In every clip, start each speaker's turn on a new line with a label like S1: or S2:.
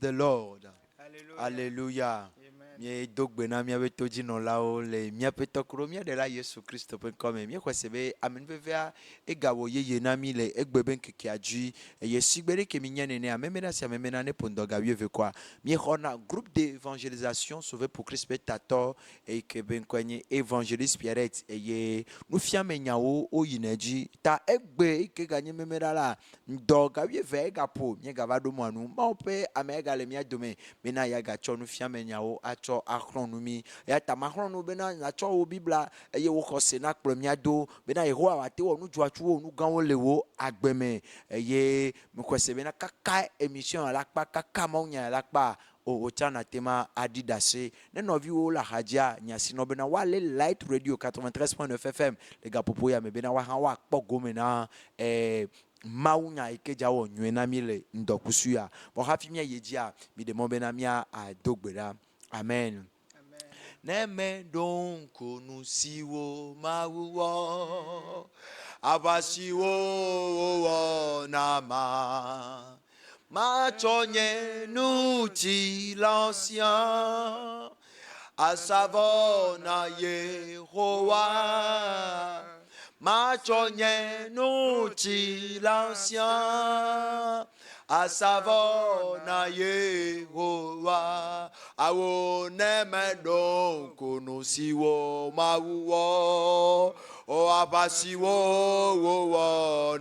S1: the Lord.
S2: Hallelujah.
S1: Alléluia.
S2: Amen.
S1: Mie dogbena mia be toji no lao le mia pe tokro mia de la Yesu Christ pe come mia kwesebe amen vevea egawo yeye na mi le egbebe nkeke aju ye sigbere ke mi nyane ne amemena si amemena ne pondoga wieve kwa mie hona groupe d'évangélisation sauvé pour Christ tato et ke ben kwenye évangéliste Pierre ye nu fiame nyawo o yineji ta egbe ke ganye memera la ndoga wieve gapo mie gavado manu ma pe amega le mia dome mena ya gacho nu fiame nyawo acho akronumi ya tamakronu bena na cho wo bibla eye wo kose na kplomia do bena yeho awate wo nu juachu wo nu gan wo lewo agbeme eye mkwese bena kaka émission la kpa kaka monya la kpa o tana tema adidase ne novi wo la hadia nyasi no bena wale light radio 93.9 FM les gars popo ya me bena wa han wa kpo gomena maunya ikeja wo nywena mile ndokusu ya bo hafi mia yejia mi de mo bena mia adogbera. Amen.
S2: Amen.
S1: Neme donko nusiwo mawuwo abasiwo nama machonye nuti l'ancien asavona Yehowa machonye nuti l'ancien asavona Yehowa awo neme donko nusiwo mawuwo o abasiwo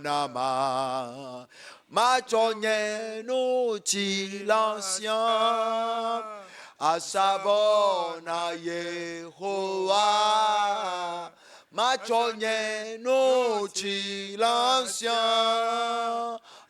S1: nama machonye nuti l'ancien asavona Yehowa machonye nuti l'ancien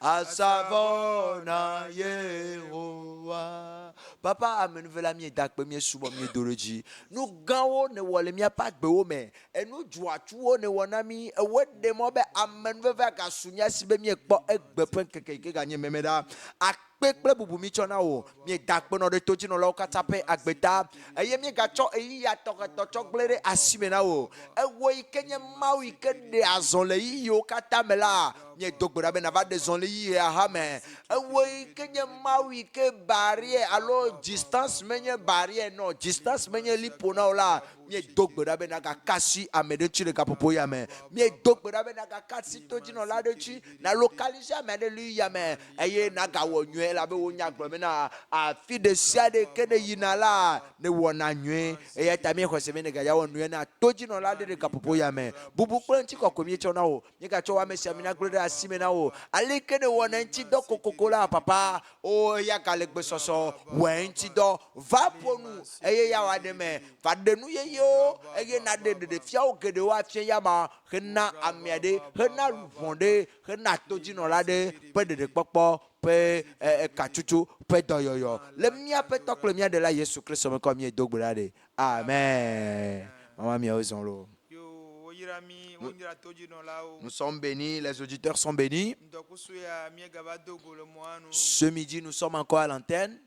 S1: asavona Yehowa. Papa amen vela mi dak pe mi subo mi doroji nu gawo ne wole mi apa gbe wo me enu juachuo ne wona mi e wede mo be amen veva ka sunya sibe mi ekpo egbe pen keke ganye memeda akpekple bubu mi chona wo mi dak pe no de toji no lo katape agbeta eye mi ga cho eyi ya to cho glere asimena wo ewo ikenye mawu ikede azon le yi yo katamela mi dogbora be na va de zon le yi ha me ewo ikenye mawu ike barrière alo distance menye barrière no distance menye lipona ola mi dogbora be na ga kasi amede chire kapopo ya me mi dogbora be na ga kasi toji no la de chi na localiser amede lu ya me eye na ga wo nwe la be wo nya gbo me na a fi de sia de kede yina la ne wo na nwe eye tami ko se me ne ga ya wo nwe na toji no la de kapopo ya me bubu plenty kokomi chona wo mi ga cho wa me sia mi na glore asime na wo ale kede wo na nti do kokokola papa o ya galegbe soso wenti do va ponu eye ya wa de me va de nu ye yo eye na de fia o gede wa fia ya ma hena amiade hena luvonde hena toji no la de pe de popo pe kachuchu pe doyoyo le mia pe tokle mia de la Yesu Christ me comme ye dogbra de amen mama mia ozonlo. Nous sommes bénis, les auditeurs sont bénis. Ce midi, nous sommes encore à l'antenne.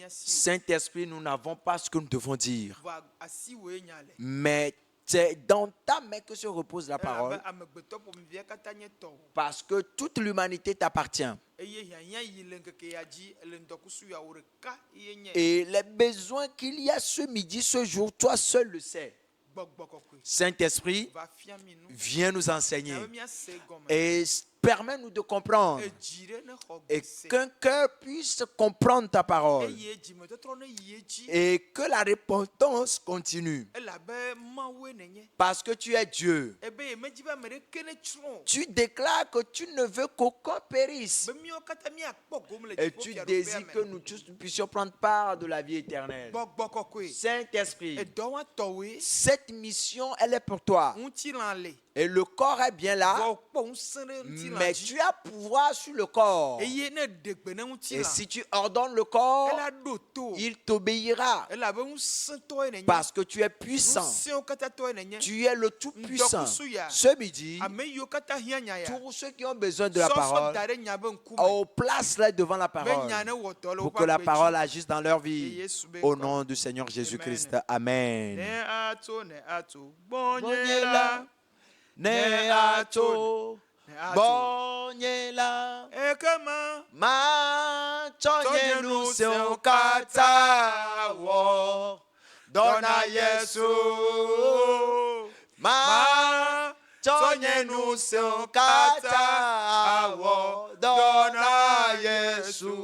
S1: Saint-Esprit, nous n'avons pas ce que nous devons dire. Mais c'est dans ta main que se repose la parole. Parce que toute l'humanité t'appartient. Et les besoins qu'il y a ce midi, ce jour, toi seul le sais. Saint-Esprit, viens nous enseigner et permets-nous de comprendre et qu'un cœur puisse comprendre ta parole et que la repentance continue parce que tu es Dieu. Tu déclares que tu ne veux qu'aucun périsse et tu désires que nous tous puissions prendre part de la vie éternelle. Saint-Esprit, cette mission, elle est pour toi. Et le corps est bien là, mais tu as pouvoir sur le corps. Et si tu ordonnes le corps, il t'obéira. Parce que tu es puissant. Tu es le tout-puissant. Ce midi, tous ceux qui ont besoin de la parole, place-les devant la parole pour que la parole agisse dans leur vie. Au nom du Seigneur Jésus-Christ. Amen. Neato Bonyela Ekama Ma Tonyenu se ukata wo Dona Yesu Ma Tonyenu se ukata wo Dona Yesu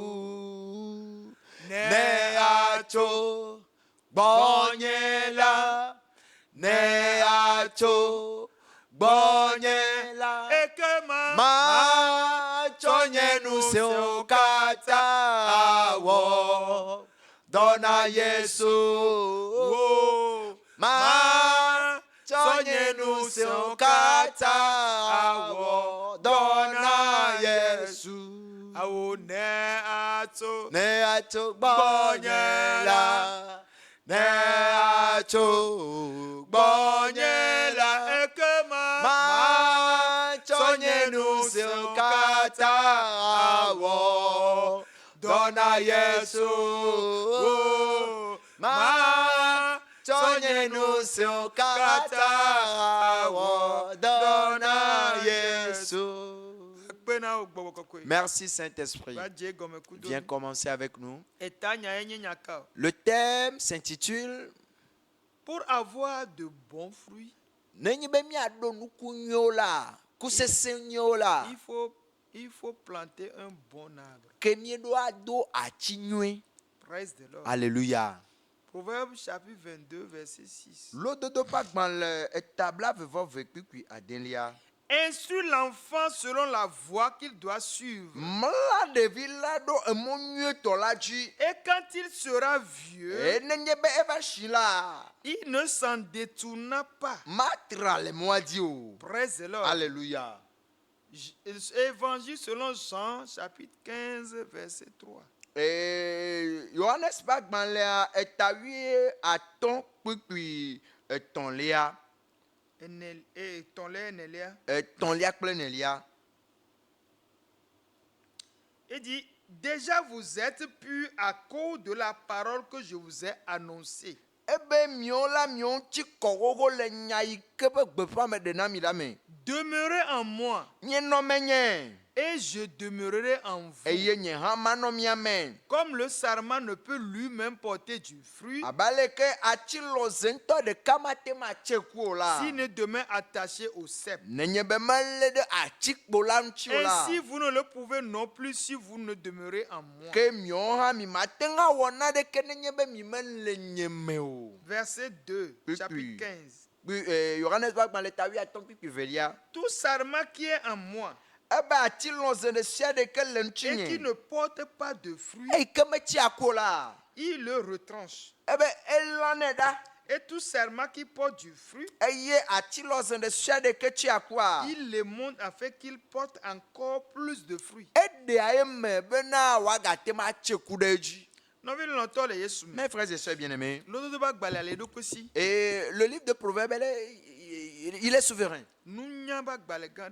S1: Ne acho Bonyela Ne acho Bonyela
S2: Ekema
S1: Ma Tonyenu se ukata wo Dona Yesu Ma Tonyenu se ukata wo Dona Yesu
S2: Awo ne ato
S1: Ne acho Bonyela Ne acho Bonyela
S2: Ekema
S1: Ma Tonyenu se ukata wo Dona Yesu Ma Tonyenu se ukata wo Dona Yesu. Merci Saint-Esprit. Viens commencer avec nous. Le thème s'intitule
S2: Pour avoir de bons fruits, il faut planter un bon arbre. Praise the Lord.
S1: Alléluia.
S2: Proverbe chapitre 22, verset 6. Instruis l'enfant selon la voie qu'il doit suivre. Et quand il sera vieux, il ne s'en détourna pas. Praise the Lord.
S1: Alléluia.
S2: Évangile selon Jean, chapitre 15, verset 3.
S1: Johannes Bagmanlea est à lui à ton ton lia.
S2: Ton
S1: lia plein.
S2: Il dit, déjà vous êtes purs à cause de la parole que je vous ai annoncée. Demeurez en moi. Et je demeurerai en vous. Comme le sarment ne peut lui-même porter du fruit s'il ne demeure attaché au cep. Ainsi vous ne le pouvez non plus si vous ne demeurez en moi. Verset 2, chapitre 15. Tout sarment qui est en moi et qui ne porte pas de fruits, il le retranche. Et tout sarment qui porte du fruit, il les monte afin qu'il porte encore plus de fruits.
S1: Mes frères et sœurs bien-aimés, et le livre de Proverbes, il est souverain.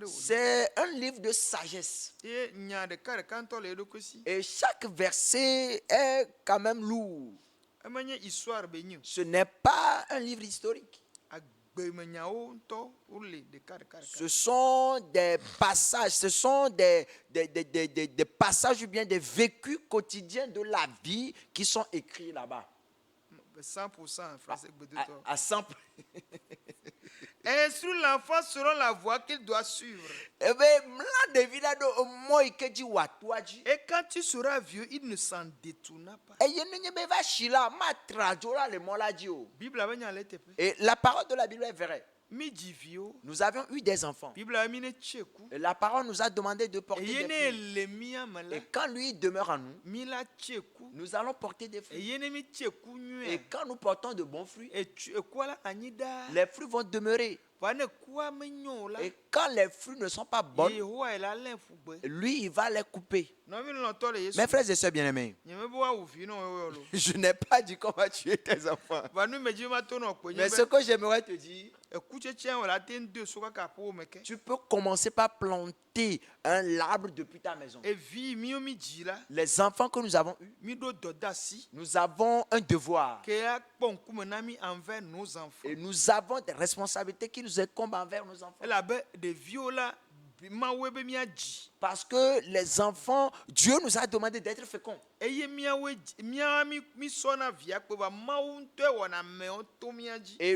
S1: C'est un livre de sagesse. Et chaque verset est quand même lourd. Ce n'est pas un livre historique. Ce sont des passages, des passages ou bien des vécus quotidiens de la vie qui sont écrits là-bas.
S2: 100%,
S1: à 100%.
S2: Instruis l'enfant selon la voie qu'il doit suivre. Et quand tu seras vieux, il ne s'en détourna pas.
S1: Et la parole de la Bible est vraie. Nous avions eu des enfants. Et la parole nous a demandé de porter des fruits. Et quand lui demeure en nous, nous allons porter des fruits. Et quand nous portons de bons fruits, les fruits vont demeurer. Et quand les fruits ne sont pas bons, lui, il va les couper. Mes frères et sœurs bien-aimés, je n'ai pas dit comment tuer tes enfants. Mais ce que j'aimerais te dire, tu peux commencer par planter un arbre depuis ta maison. Les enfants que nous avons eus, nous avons un devoir. Et nous avons des responsabilités qui nous incombent envers nos enfants. Parce que les enfants, Dieu nous a demandé d'être féconds. Et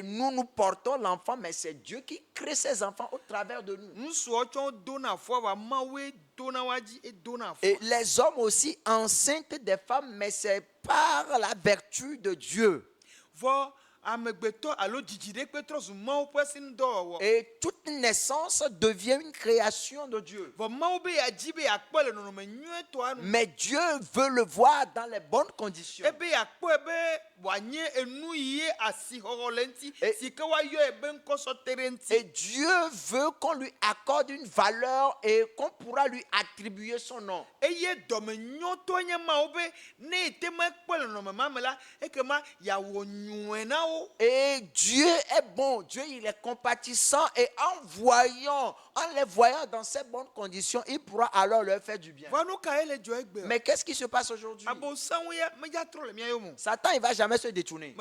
S1: nous portons l'enfant, mais c'est Dieu qui crée ses enfants au travers de nous. Et les hommes aussi enceintent des femmes, mais c'est par la vertu de Dieu. Et toute naissance devient une création de Dieu. Mais Dieu veut le voir dans les bonnes conditions. Et Dieu veut qu'on lui accorde une valeur et qu'on pourra lui attribuer son nom. Et Dieu est bon, Dieu il est compatissant, et en les voyant dans ces bonnes conditions, il pourra alors leur faire du bien. Mais qu'est-ce qui se passe aujourd'hui? Satan il ne va jamais se détourner.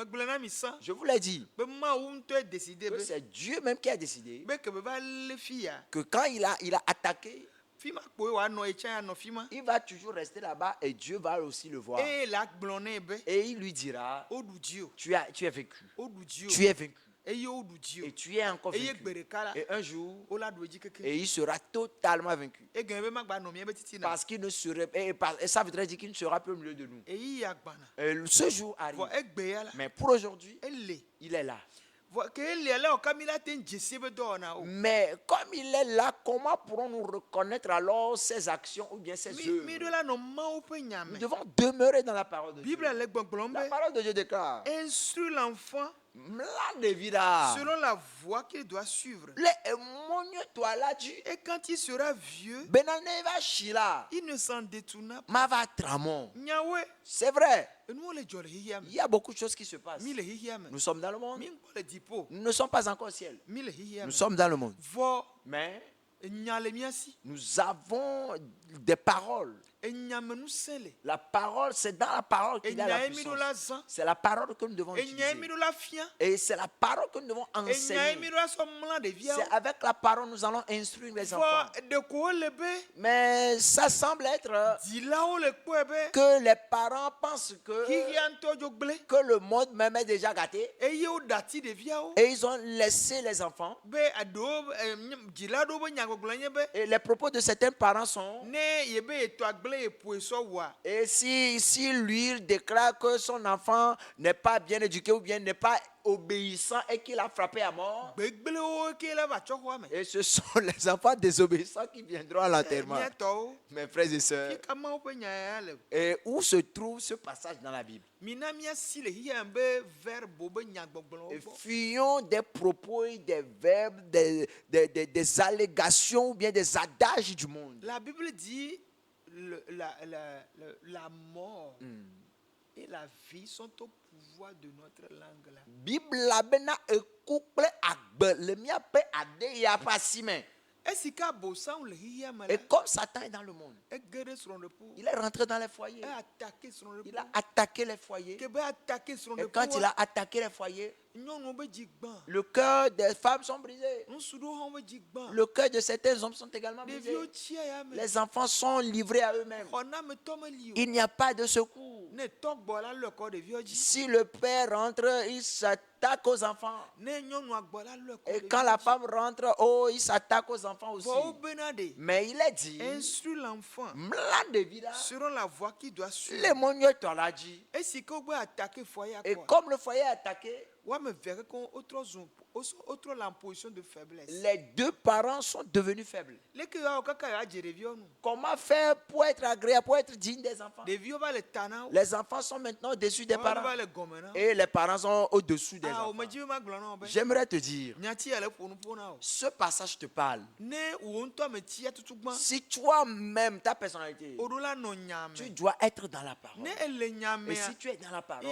S1: Je vous l'ai dit, que c'est Dieu même qui a décidé que quand il a attaqué, il va toujours rester là-bas et Dieu va aussi le voir. Et il lui dira, tu es vaincu. Tu es vaincu. Et tu es encore vaincu. Et un jour, et il sera totalement vaincu. Parce qu'il ne serait, et ça voudrait dire qu'il ne sera plus au milieu de nous. Et ce jour arrive. Mais pour aujourd'hui, il est là. Mais comme il est là, comment pourrons-nous reconnaître alors ses actions ou bien ses œuvres? Nous devons demeurer dans la parole de Dieu. La parole de Dieu déclare:
S2: instruis l'enfant
S1: selon
S2: la voie qu'il doit suivre. Et quand il sera vieux, il ne s'en détourna pas.
S1: C'est vrai. Il y a beaucoup de choses qui se passent. Nous sommes dans le monde. Nous ne sommes pas encore au ciel. Nous sommes dans le monde. Mais nous avons des paroles. La parole, c'est dans la parole qu'il y a la puissance. C'est la parole que nous devons utiliser. Et c'est la parole que nous devons enseigner. C'est avec la parole que nous allons instruire les enfants. Mais ça semble être que les parents pensent que le monde même est déjà gâté. Et ils ont laissé les enfants. Et les propos de certains parents sont: et si lui déclare que son enfant n'est pas bien éduqué ou bien n'est pas obéissant et qu'il a frappé à mort, et ce sont les enfants désobéissants qui viendront à l'enterrement. Mes frères et sœurs, et où se trouve ce passage dans la Bible? Et fuyons des propos, des verbes, des allégations ou bien des adages du monde.
S2: La Bible dit la mort et la vie sont au pouvoir de notre langue.
S1: Bible la bena ekukple agbe le miape ade ya pasime. Et comme Satan est dans le monde, il est rentré dans les foyers. Il a attaqué les foyers. Et quand il a attaqué les foyers, le cœur des femmes sont brisés. Le cœur de certains hommes sont également brisés. Les enfants sont livrés à eux-mêmes. Il n'y a pas de secours. Si le père rentre, il s'attaque aux enfants. Et quand la femme rentre, il s'attaque aux enfants aussi. Mais il est dit:
S2: instruis l'enfant selon la voie qu'il doit suivre.
S1: Et comme le foyer est attaqué, les deux parents sont devenus faibles. Comment faire pour être agréable, pour être digne des enfants? Les enfants sont maintenant au-dessus des parents. Et les parents sont au-dessous des enfants. J'aimerais te dire, ce passage te parle. Si toi-même, ta personnalité, tu dois être dans la parole. Et si tu es dans la parole,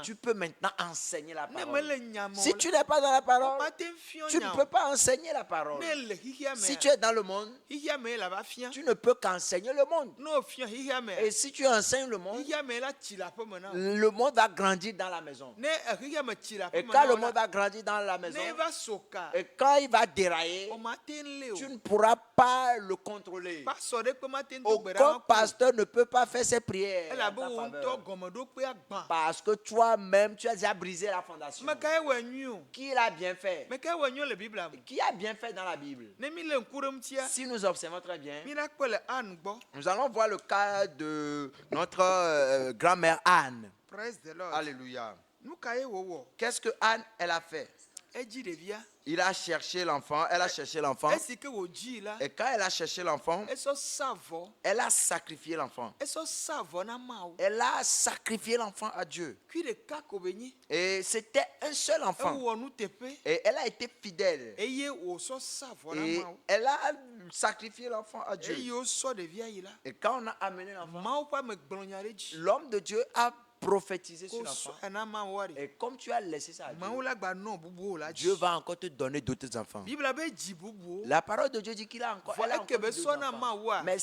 S1: tu peux maintenant enseigner la parole. Si tu n'es pas pas dans la parole,
S2: Matin fion
S1: tu ne
S2: nyao.
S1: peux pas enseigner la parole.
S2: Ne le hihia me.
S1: Si tu es dans le monde,
S2: Hihia me la ba fian.
S1: tu ne peux qu'enseigner le monde.
S2: No fian hihia me.
S1: Et si tu enseignes le monde,
S2: Hihia me la chila po mena.
S1: le monde va grandir dans la maison.
S2: Ne hihia me chila po
S1: Et
S2: mena.
S1: quand le monde va grandir dans la maison,
S2: Ne va soka.
S1: et quand il va dérailler,
S2: O matin leo.
S1: tu ne pourras pas le contrôler.
S2: Pas sore pe matin do
S1: Aucun
S2: gbera.
S1: pasteur ne peut pas faire ses prières
S2: Elle a
S1: en ta
S2: beau on to
S1: faveur.
S2: gomodo pe agban.
S1: Parce que toi-même, tu as déjà brisé la fondation.
S2: Me kai wenyu.
S1: Qui l'a bien fait?
S2: Me kai wenyu le Bible am.
S1: Qui a bien fait dans la Bible?
S2: Ne mi le nkurum tia.
S1: Si nous observons très bien,
S2: Mi na pe le an gbo.
S1: nous allons voir le cas de notre grand-mère Anne.
S2: Praise the Lord.
S1: Alléluia.
S2: Nou kai wo wo.
S1: Qu'est-ce que Anne, elle a fait?
S2: Eji devia.
S1: Il a cherché l'enfant, elle a cherché l'enfant.
S2: Esi ke wo ji la.
S1: Et quand elle a cherché l'enfant,
S2: Eso savo.
S1: elle a sacrifié l'enfant.
S2: Eso savo na mawo.
S1: Elle a sacrifié l'enfant à Dieu.
S2: Kui de ka ko benyi.
S1: Et c'était un seul
S2: E
S1: enfant.
S2: wo nu tepe.
S1: Et elle a été fidèle.
S2: Eye wo so savo na
S1: Et
S2: mawo.
S1: elle a sacrifié l'enfant à Dieu.
S2: Eye o so devia yi la.
S1: Et quand on a amené l'enfant,
S2: Mawo pa me gblonyare ji.
S1: l'homme de Dieu a prophétisé sur
S2: Ko so
S1: l'enfant.
S2: na mawo ri.
S1: Et comme tu as laissé ça à
S2: Mawo
S1: Dieu,
S2: la gba no bubu o la ji.
S1: Dieu va encore te donner d'autres enfants.
S2: Bible be ji bubu.
S1: La parole de Dieu dit qu'il a encore, elle a
S2: Voilà
S1: encore
S2: que be
S1: deux
S2: so na
S1: enfants.
S2: mawo a.
S1: Mais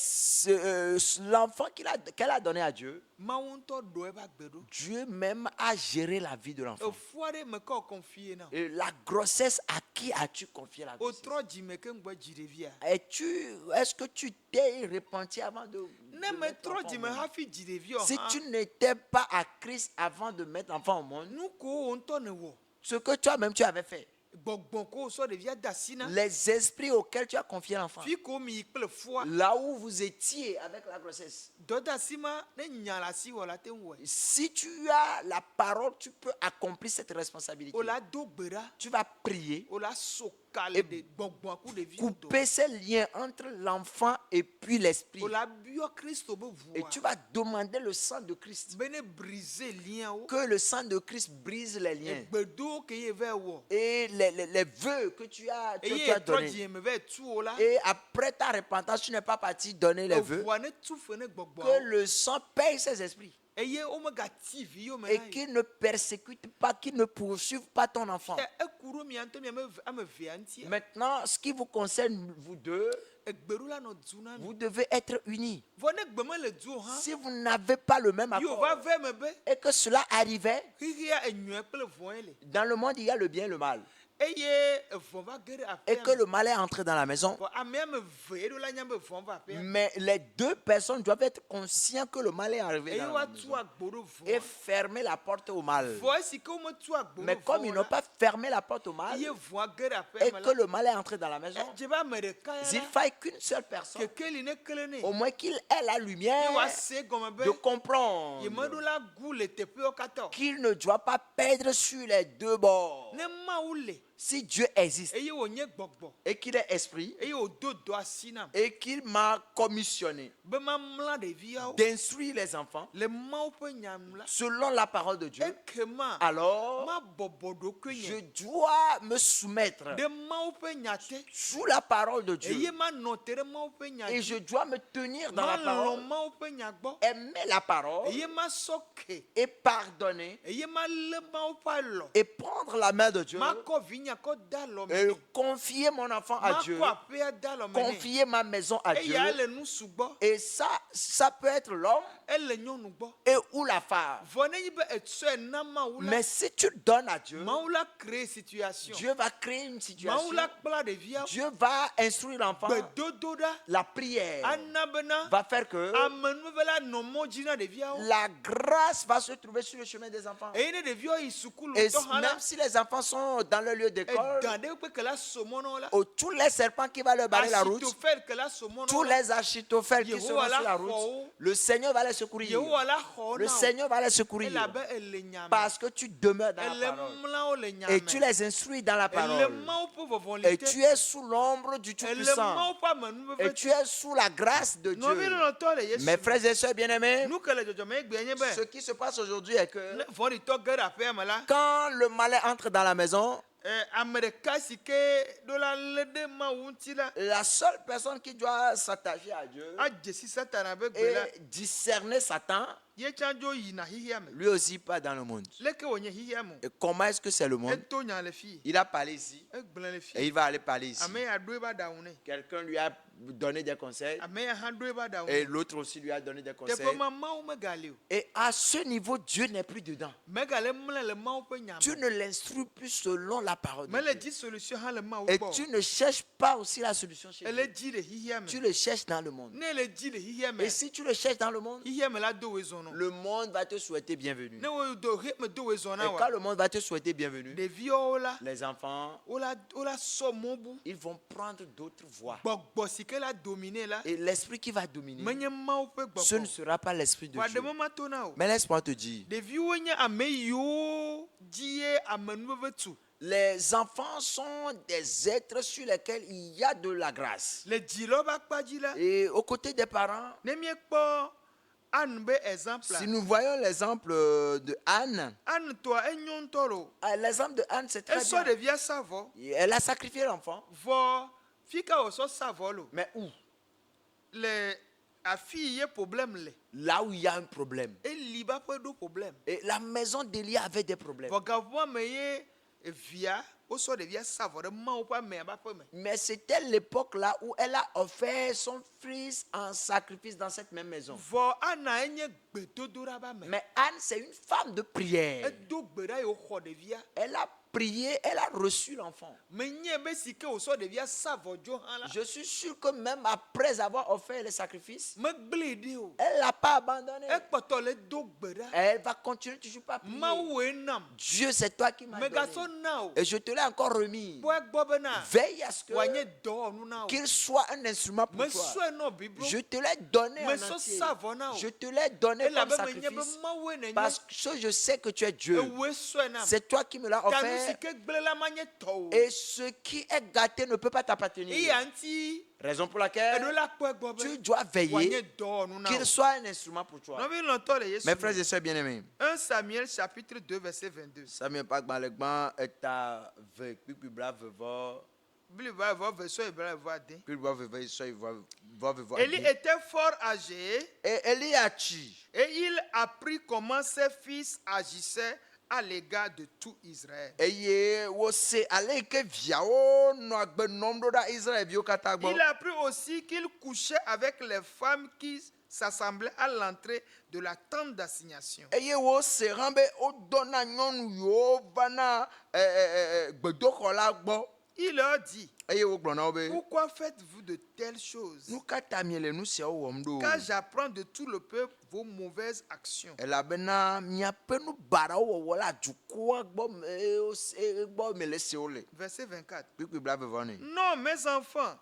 S1: l'enfant qu'elle a donné à Dieu,
S2: Mawo nto do e ba gbedo.
S1: Dieu même a géré la vie de
S2: E
S1: l'enfant.
S2: fuare me ko confie na.
S1: Et la grossesse, à qui as-tu confié la
S2: O
S1: grossesse?
S2: tro ji me ke ngba ji devia.
S1: Est-ce que tu t'es repenti avant de
S2: Ne me
S1: mettre
S2: tro
S1: l'enfant
S2: ji
S1: au
S2: me
S1: monde?
S2: hafi ji devia.
S1: Si tu n'étais pas à Christ avant de mettre l'enfant au monde,
S2: Nu ko o nto ne wo.
S1: ce que toi-même tu avais fait,
S2: Gbogbon ko so devia dasina.
S1: les esprits auxquels tu as confié l'enfant,
S2: Fi ko mi ikple fua.
S1: là où vous étiez avec la grossesse,
S2: Do dasima ne nya la si wo la te wo.
S1: si tu as la parole, tu peux accomplir cette responsabilité.
S2: O la do gbera.
S1: Tu vas prier,
S2: O la sokale de gbogbon ku de vi.
S1: couper ces liens entre l'enfant et puis l'esprit.
S2: O la bio Christo be
S1: Et
S2: voa.
S1: tu vas demander le sang de Christ.
S2: Bene briser lien o.
S1: Que le sang de Christ brise les liens.
S2: Gbedo ke ye ve wo.
S1: Et les vœux que tu as
S2: Eye tro
S1: donnés.
S2: ji me ve tu o la.
S1: Et après ta repentance, tu n'es pas parti donner les vœux.
S2: Voa ne tu fe ne gbogbon.
S1: Que le sang paye ces esprits.
S2: Eye o me ga TV yo me.
S1: Et qu'ils ne persécutent pas, qu'ils ne poursuivent pas ton enfant.
S2: E kuru mi anto mi ame ve anti.
S1: Maintenant, ce qui vous concerne, vous deux,
S2: Egberu la no dzuna mi.
S1: vous devez être unis.
S2: Vo ne gbeme le du o han.
S1: Si vous n'avez pas le même
S2: Yo va
S1: accord
S2: ve me be.
S1: et que cela arrivait,
S2: Hihia enyo kple voin le.
S1: dans le monde, il y a le bien et le mal.
S2: Eye evon va gere
S1: Et
S2: ape.
S1: que le mal est entré dans la maison.
S2: Bon, ame me ve do la nyambe von va ape.
S1: Mais les deux personnes doivent être conscients que le mal est arrivé
S2: Eye
S1: dans
S2: wa
S1: la
S2: tu
S1: maison.
S2: agboro
S1: Et
S2: von.
S1: fermer la porte au mal.
S2: Vo si ke o me tu agboro.
S1: Mais comme ils n'ont pas fermé la porte au mal
S2: Eye voin gere ape
S1: et
S2: me
S1: que
S2: la.
S1: le mal est entré dans la maison,
S2: Je ba me de ka
S1: il
S2: ya.
S1: faille qu'une seule personne,
S2: Que keli ne kele ne.
S1: au moins qu'il ait la
S2: Ye wa
S1: lumière
S2: se gomme be.
S1: de comprendre
S2: Ye me do la gu le tepe o kato.
S1: qu'il ne doit pas perdre sur les deux bords.
S2: Ne ma ou le.
S1: Si Dieu existe
S2: Eye wo nye gbogbo.
S1: et qu'il est esprit
S2: Eye o do do asina.
S1: et qu'il m'a commissionné
S2: Be ma mla de via o.
S1: d'instruire les enfants
S2: Le ma o pe nyam la.
S1: selon la parole de Dieu,
S2: Ekema.
S1: alors
S2: Ma bobo do
S1: je
S2: kwenye.
S1: dois me soumettre
S2: De ma o pe nyate.
S1: sous la parole de
S2: Eye
S1: Dieu
S2: ma notere ma o pe
S1: et
S2: nyate.
S1: je dois me tenir dans
S2: Ma
S1: la
S2: lo
S1: parole,
S2: ma o pe nyagbo.
S1: aimer la parole
S2: Eye ma soke.
S1: et pardonner
S2: Eye ma le ma o pa lo.
S1: et prendre la main de Dieu
S2: Ma ko vinya ko da lo
S1: et
S2: me.
S1: confier mon enfant à
S2: Ma
S1: Dieu,
S2: ko apea da lo me.
S1: confier ma maison à Dieu.
S2: Eye a le nu sugbo.
S1: Et ça peut être l'homme
S2: Elle nyɔnu gbɔ.
S1: et ou la femme.
S2: Vɔ ne yi be etsɔe na Mawu la.
S1: Mais si tu donnes à Dieu,
S2: Mawu la créer situation.
S1: Dieu va créer une
S2: Mawu
S1: situation.
S2: la kpla ɖevia.
S1: Dieu va instruire l'enfant.
S2: Gbedodoɖa.
S1: La prière
S2: Ana bena.
S1: va faire que
S2: Amenuve la nɔ mɔ dzi na ɖeviawo.
S1: la grâce va se trouver sur le chemin des enfants.
S2: Eye ne ɖeviawo yi sukulu
S1: Et
S2: tɔ hã la.
S1: même si les enfants sont dans le lieu d'école,
S2: Edan ɖe kpe ke la somɔ na wo la.
S1: tous les serpents qui vont leur barrer la route,
S2: Asitofel ke la somɔ na
S1: tous
S2: wo la.
S1: les achitophèles qui seront sur la route, le Seigneur va les secourir.
S2: Yehowa la xɔ
S1: Le
S2: na wo.
S1: Seigneur va les secourir.
S2: Elabe ele nyame.
S1: Parce que tu demeures dans la
S2: Ele
S1: parole.
S2: mla wo le nyame.
S1: Et tu les instruis dans la
S2: Ele
S1: parole.
S2: Mawu ƒe vɔvɔli
S1: Et
S2: te.
S1: tu es sous l'ombre du
S2: Ele
S1: Tout-Puissant.
S2: Mawu ƒe amenuveve
S1: Et tu es sous la grâce de
S2: Nɔvi
S1: Dieu.
S2: lɔlɔtɔ le Yesu.
S1: Mes frères et sœurs bien-aimés,
S2: Nu ke le dzɔdzɔme egbea nye
S1: ce
S2: be.
S1: qui se passe aujourd'hui est que
S2: Ne vɔɖitɔ ge ɖe aƒea me la.
S1: quand le malin entre dans la maison, La seule personne qui doit s'attacher à Dieu et discerner Satan, lui aussi pas dans le monde. Et comment est-ce que c'est le monde? Il a parlé ici et il va aller parler ici. Quelqu'un lui a donné des conseils et l'autre aussi lui a donné des conseils. Et à ce niveau, Dieu n'est plus dedans. Tu ne l'instruis plus selon la parole de Dieu. Et tu ne cherches pas aussi la solution chez Dieu. Tu le cherches dans le monde. Et si tu le cherches dans le monde va te souhaiter bienvenue. Et quand le monde va te souhaiter bienvenue, les enfants, ils vont prendre d'autres voies. Et l'esprit qui va dominer, ce ne sera pas l'esprit de Dieu. Mais laisse-moi te dire, les enfants sont des êtres sur lesquels il y a de la grâce. Et aux côtés des parents, si nous voyons l'exemple de Anne, l'exemple de Anne, c'est très bien. Elle a sacrifié l'enfant. Mais où? Là où il y a un problème. Et la maison d'Élie avait des problèmes. Mais c'était l'époque là où elle a offert son fils en sacrifice dans cette même maison. Mais Anne, c'est une femme de prière. Elle a prié, elle a reçu l'enfant. Je suis sûr que même après avoir offert le sacrifice, elle n'a pas abandonné. Elle va continuer toujours pas prier. Dieu, c'est toi qui m'as donné. Et je te l'ai encore remis. Veille à ce qu'il soit un instrument pour toi. Je te l'ai donné en entier. Je te l'ai donné comme sacrifice. Parce que je sais que tu es Dieu. C'est toi qui me l'as offert. Et ce qui est gâté ne peut pas t'appartenir. Raison pour laquelle tu dois veiller qu'il soit un instrument pour toi. Mes frères et sœurs bien-aimés.
S2: 1 Samuel chapitre 2 verset 22.
S1: Samuel pas malheureusement est à
S2: Élie était fort âgé et il apprit comment ses fils agissaient à l'égard de tout Israël. Il apprit aussi qu'il couchait avec les femmes qui s'assemblaient à l'entrée de la tente d'assignation. Il leur dit, pourquoi faites-vous de telles choses? Car j'apprends de tout le peuple vos mauvaises actions. Verset 24. Non, mes enfants,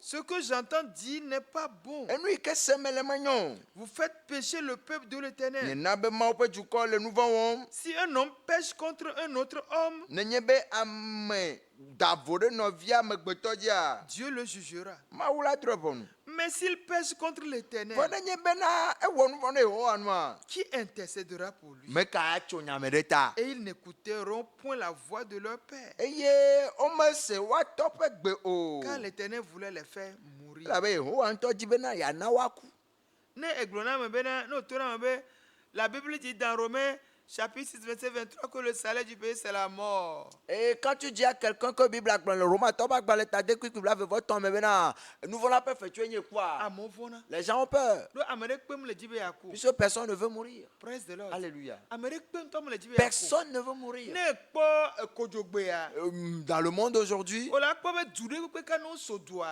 S2: ce que j'entends dire n'est pas bon. Vous faites pécher le peuple de l'Éternel. Si un homme pêche contre un autre homme, Dieu le jugera. Mais s'il pêche contre l'Éternel, qui intercédera pour lui? Et ils n'écouteront point la voix de leur père. Car l'Éternel voulait les faire mourir. La Bible dit dans Romains chapitre 6, verset 23 que le salaire du péché c'est la mort. Et quand tu dis à quelqu'un que Bible dans le Romain, les gens ont peur. Puisque personne ne veut mourir. Alléluia. Personne ne veut mourir. Dans le monde aujourd'hui,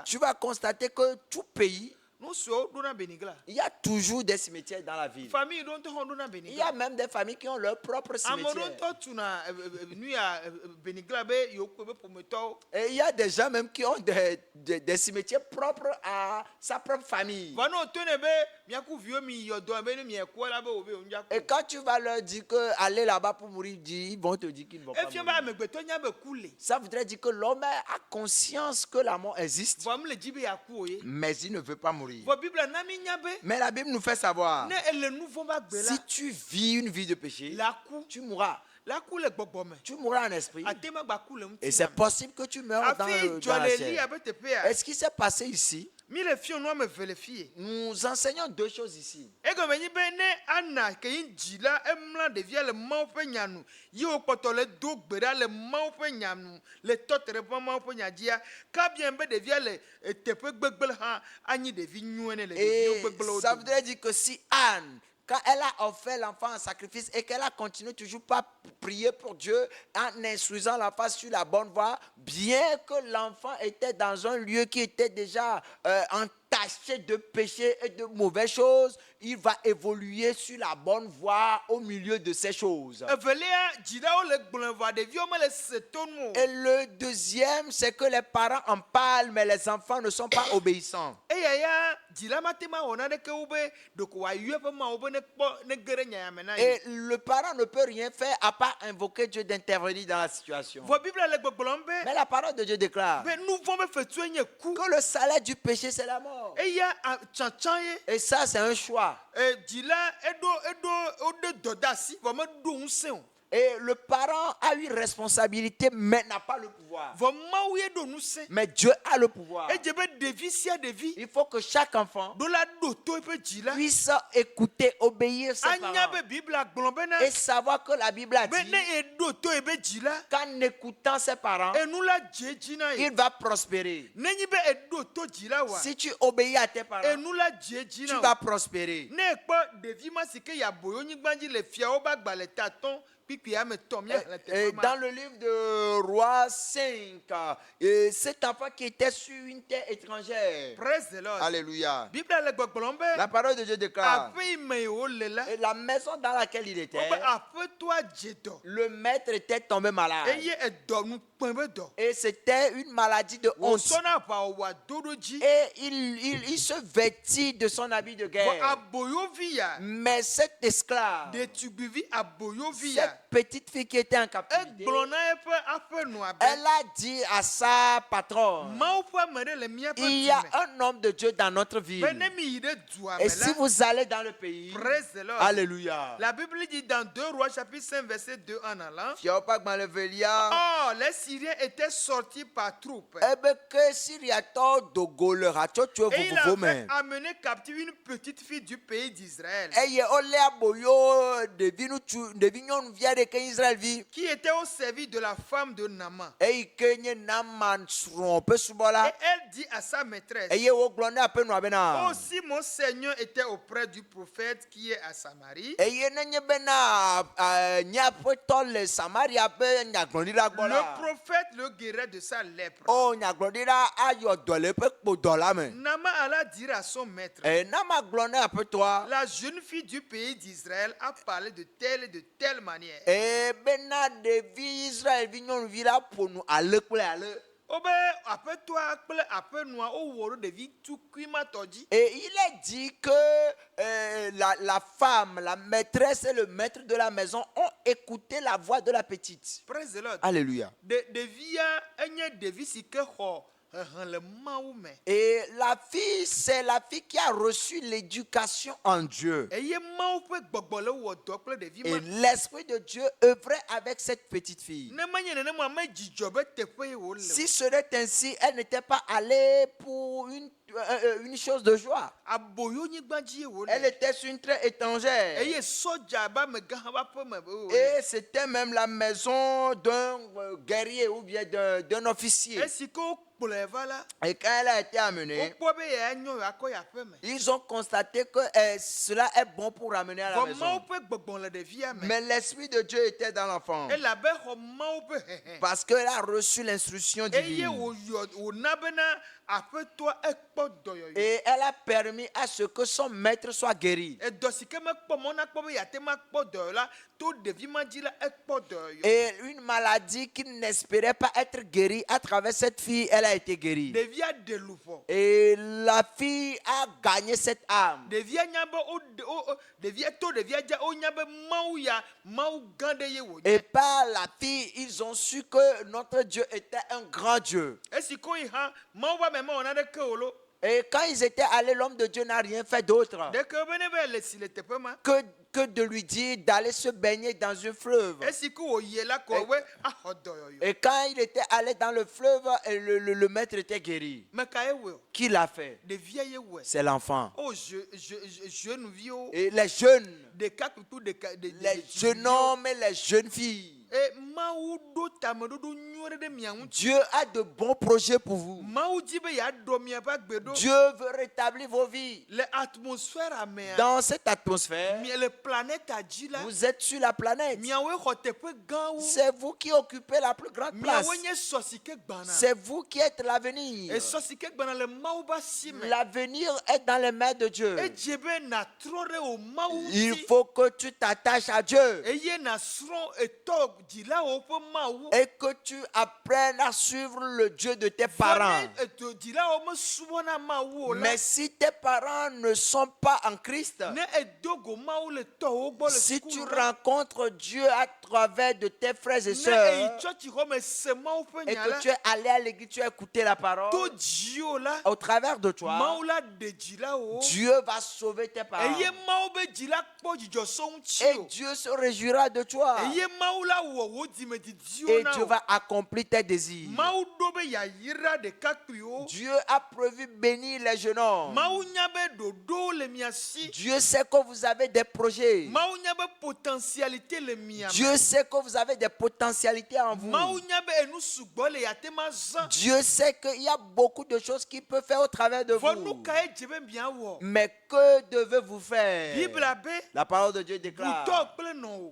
S2: tu vas constater que tout pays, il y a toujours des cimetières dans la ville. Il y a même des familles qui ont leur propre cimetière. Et il y a des gens même qui ont des cimetières propres à sa propre famille. Et quand tu vas leur dire que aller là-bas pour mourir, ils vont te dire qu'ils ne vont pas mourir. Ça voudrait dire que l'homme a conscience que la mort existe, mais il ne veut pas mourir. Mais la Bible nous fait savoir, si tu vis une vie de péché, tu mourras.
S1: Tu mourras en esprit. Et c'est possible que tu meurs dans la chair. Est-ce qui s'est passé ici? Nous enseignons deux choses ici. Et ça voudrait dire que si Anne, quand elle a offert l'enfant en sacrifice et qu'elle a continué toujours pas prier pour Dieu en instruisant l'enfant sur la bonne voie, bien que l'enfant était dans un lieu qui était déjà entaché de péché et de mauvaises choses, il va évoluer sur la bonne voie au milieu de ces choses. Et le deuxième, c'est que les parents en parlent, mais les enfants ne sont pas obéissants. Et le parent ne peut rien faire à part invoquer Dieu d'intervenir dans la situation. Mais la parole de Dieu déclare que le salaire du péché, c'est la mort. Et ça, c'est un choix. Et le parent a une responsabilité, mais n'a pas le pouvoir. Mais Dieu a le pouvoir. Il faut que chaque enfant puisse écouter, obéir ses parents. Et savoir que la Bible a dit qu'en écoutant ses parents, il va prospérer. Si tu obéis à tes parents, tu vas prospérer. Dans le livre de Rois 5, cet enfant qui était sur une terre étrangère. Alléluia. La parole de Dieu déclare. Et la maison dans laquelle il était, le maître était tombé malade. Et c'était une maladie de honte. Et il se vêtit de son habit de guerre. Mais cet esclave, cette petite fille qui était en captivité, elle a dit à sa patronne, il y a un homme de Dieu dans notre ville. Et si vous allez dans le pays, alléluia.
S2: La Bible dit dans 2 Rois chapitre 5 verset 2 en allant, les Syriens étaient sortis par troupes. Et il avait amené captive une petite fille du pays d'Israël qui était au service de la femme de Naaman. Et elle dit à sa maîtresse, oh, si mon Seigneur était auprès du prophète qui est à Samarie, le prophète le guérirait de sa lèpre. Naaman alla dire à son maître, la jeune fille du pays d'Israël a parlé de telle et de telle manière. Et
S1: il est dit que la femme, la maîtresse et le maître de la maison ont écouté la voix de la petite. Alléluia. Et la fille, c'est la fille qui a reçu l'éducation en Dieu. Et l'Esprit de Dieu œuvrait avec cette petite fille. Si ce n'est ainsi, elle n'était pas allée pour une chose de joie. Elle était sur une terre étrangère. Et c'était même la maison d'un guerrier ou bien d'un officier. Et quand elle a été amenée, ils ont constaté que cela est bon pour ramener à la maison. Mais l'Esprit de Dieu était dans l'enfant. Parce qu'elle a reçu l'instruction divine. Et elle a permis à ce que son maître soit guéri. Et une maladie qu'il n'espérait pas être guérie, à travers cette fille, elle a été guérie. Et la fille a gagné cette âme. Et par la fille, ils ont su que notre Dieu était un grand Dieu. Et quand ils étaient allés, l'homme de Dieu n'a rien fait d'autre que de lui dire d'aller se baigner dans un fleuve. Et quand il était allé dans le fleuve, le maître était guéri. Qui l'a fait? C'est l'enfant. Et les jeunes, les jeunes hommes et les jeunes filles. Dieu a de bons projets pour vous. Dieu veut rétablir vos vies. Dans cette atmosphère, vous êtes sur la planète. C'est vous qui occupez la plus grande place. C'est vous qui êtes l'avenir. L'avenir est dans les mains de Dieu. Il faut que tu t'attaches à Dieu. Et que tu apprennes à suivre le Dieu de tes parents. Mais si tes parents ne sont pas en Christ, si tu rencontres Dieu à travers de tes frères et sœurs, et que tu es allé à l'église, tu as écouté la parole, au travers de toi, Dieu va sauver tes parents. Et Dieu se réjouira de toi. Et Dieu va accomplir tes désirs. Dieu a prévu bénir les jeunes hommes. Dieu sait que vous avez des projets. Dieu sait que vous avez des potentialités en vous. Dieu sait qu'il y a beaucoup de choses qu'il peut faire au travers de vous. Mais que devez-vous faire? La parole de Dieu déclare: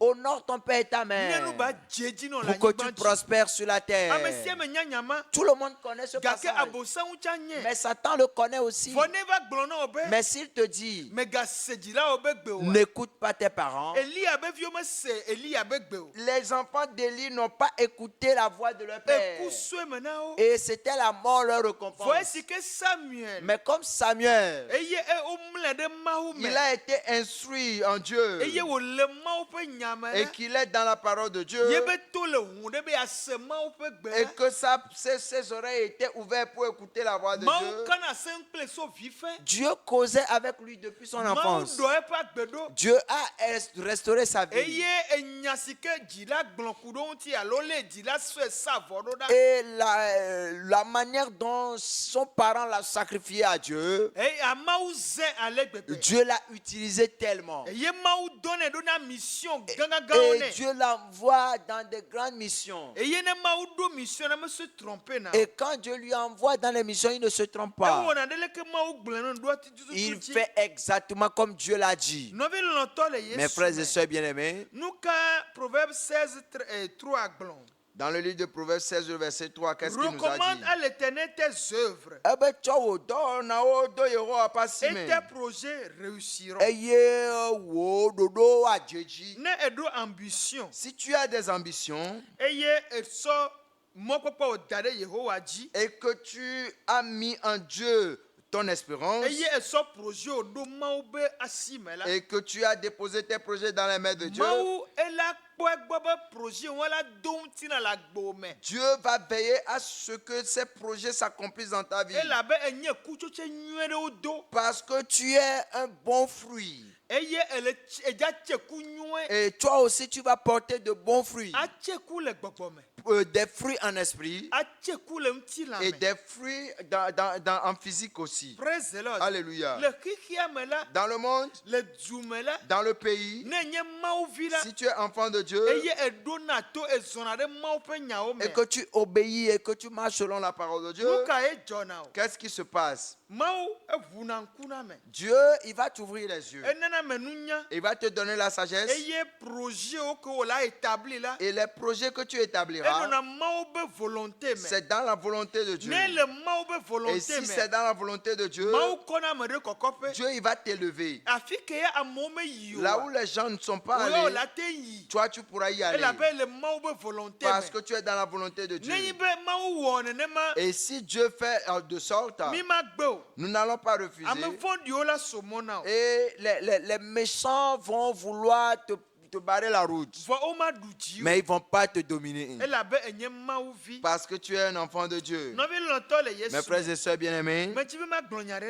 S1: honore ton père et ta mère pour que tu prospères sur la terre. Tout le monde connaît ce passage. Mais Satan le connaît aussi. Mais s'il te dit n'écoute pas tes parents, les enfants d'Élie n'ont pas écouté la voix de leur père. Et c'était la mort leur récompense. Mais comme Samuel, il a été instruit en Dieu et qu'il est dans la parole de Dieu, et que ses oreilles étaient ouvertes pour écouter la voix de Dieu. Dieu causait avec lui depuis son enfance. Dieu a restauré sa vie. Et la manière dont son parent l'a sacrifié à Dieu, Dieu l'a utilisé tellement. Et Dieu l'envoie dans de grandes missions. Et quand Dieu lui envoie dans les missions, il ne se trompe pas. Il fait exactement comme Dieu l'a dit. Mes frères et sœurs bien-aimés, dans le livre de Proverbes 16, verset 3, qu'est-ce qu'il nous a dit?
S2: Recommande à l'Éternel tes œuvres, et tes projets réussiront. Ambition.
S1: Si tu as des ambitions et que tu as mis en Dieu ton espérance et que tu as déposé tes projets dans les mains de Dieu, Dieu va veiller à ce que ces projets s'accomplissent dans ta vie. Parce que tu es un bon fruit. Et toi aussi tu vas porter de bons fruits. Des fruits en esprit et des fruits en physique aussi. Alléluia. Dans le monde, dans le pays, si tu es enfant de Dieu et que tu obéis et que tu marches selon la parole de Dieu, qu'est-ce qui se passe? Dieu, il va t'ouvrir les yeux. Il va te donner la sagesse. Et les projets que tu établiras, c'est dans la volonté de Dieu. Et si c'est dans la volonté de Dieu, Dieu, il va t'élever. Là où les gens ne sont pas allés, toi tu pourras y aller. Parce que tu es dans la volonté de Dieu. Et si Dieu fait de sorte, nous n'allons pas refuser. Et les méchants vont vouloir te barrer la route. Mais ils ne vont pas te dominer. Parce que tu es un enfant de Dieu. Mes frères et sœurs bien-aimés,